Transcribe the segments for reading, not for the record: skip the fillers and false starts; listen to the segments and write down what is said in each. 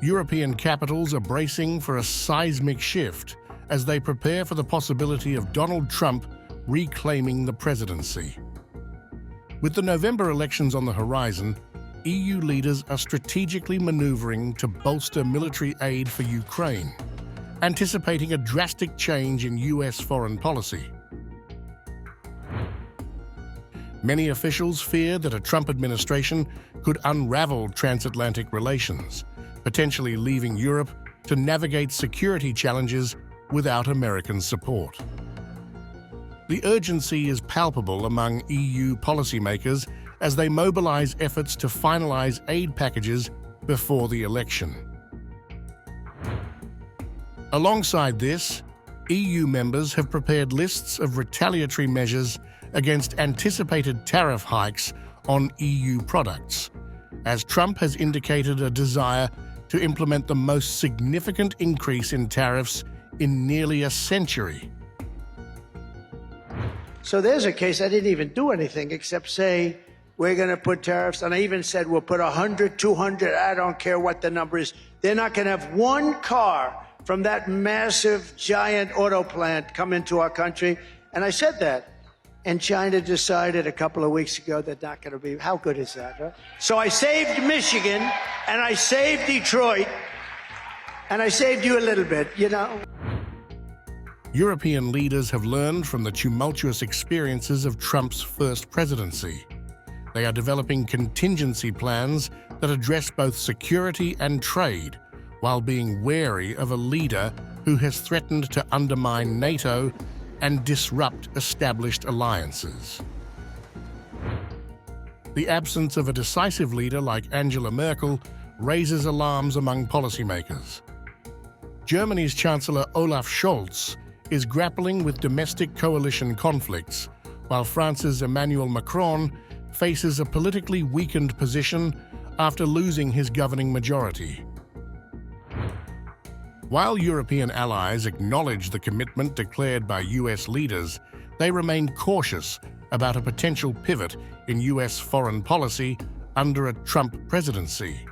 European capitals are bracing for a seismic shift as they prepare for the possibility of Donald Trump reclaiming the presidency. With the November elections on the horizon, EU leaders are strategically maneuvering to bolster military aid for Ukraine, anticipating a drastic change in US foreign policy. Many officials fear that a Trump administration could unravel transatlantic relations, potentially leaving Europe to navigate security challenges without American support. The urgency is palpable among EU policymakers as they mobilize efforts to finalize aid packages before the election. Alongside this, EU members have prepared lists of retaliatory measures against anticipated tariff hikes on EU products, as Trump has indicated a desire to implement the most significant increase in tariffs in nearly a century. So there's a case I didn't even do anything except say, we're going to put tariffs, and I even said we'll put 100, 200, I don't care what the number is. They're not going to have one car from that massive, giant auto plant come into our country. And I said that. And China decided a couple of weeks ago they're not going to be. How good is that, right? So I saved Michigan, and I saved Detroit, and I saved you a little bit, you know? European leaders have learned from the tumultuous experiences of Trump's first presidency. They are developing contingency plans that address both security and trade, while being wary of a leader who has threatened to undermine NATO and disrupt established alliances. The absence of a decisive leader like Angela Merkel raises alarms among policymakers. Germany's Chancellor Olaf Scholz is grappling with domestic coalition conflicts, while France's Emmanuel Macron faces a politically weakened position after losing his governing majority. While European allies acknowledge the commitment declared by US leaders, they remain cautious about a potential pivot in US foreign policy under a Trump presidency.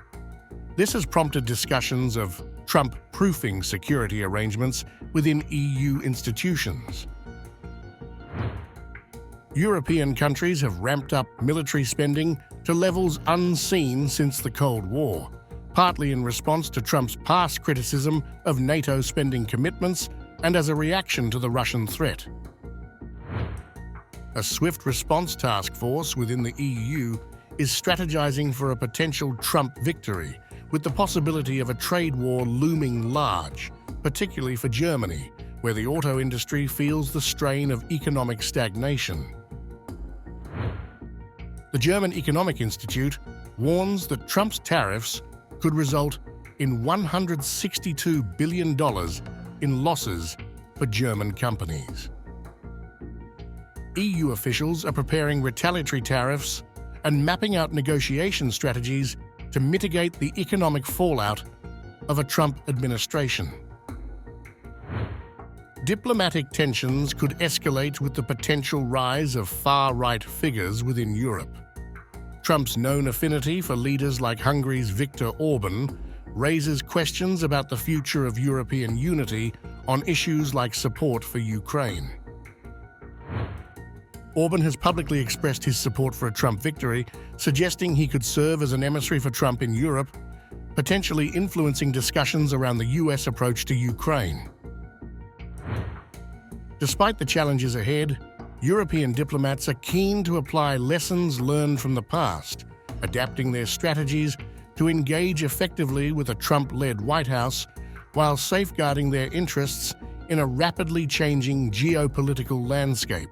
This has prompted discussions of Trump-proofing security arrangements within EU institutions. European countries have ramped up military spending to levels unseen since the Cold War, partly in response to Trump's past criticism of NATO spending commitments and as a reaction to the Russian threat. A swift response task force within the EU is strategizing for a potential Trump victory, with the possibility of a trade war looming large, particularly for Germany, where the auto industry feels the strain of economic stagnation. The German Economic Institute warns that Trump's tariffs could result in $162 billion in losses for German companies. EU officials are preparing retaliatory tariffs and mapping out negotiation strategies to mitigate the economic fallout of a Trump administration. Diplomatic tensions could escalate with the potential rise of far-right figures within Europe. Trump's known affinity for leaders like Hungary's Viktor Orban raises questions about the future of European unity on issues like support for Ukraine. Orban has publicly expressed his support for a Trump victory, suggesting he could serve as an emissary for Trump in Europe, potentially influencing discussions around the US approach to Ukraine. Despite the challenges ahead, European diplomats are keen to apply lessons learned from the past, adapting their strategies to engage effectively with a Trump-led White House while safeguarding their interests in a rapidly changing geopolitical landscape.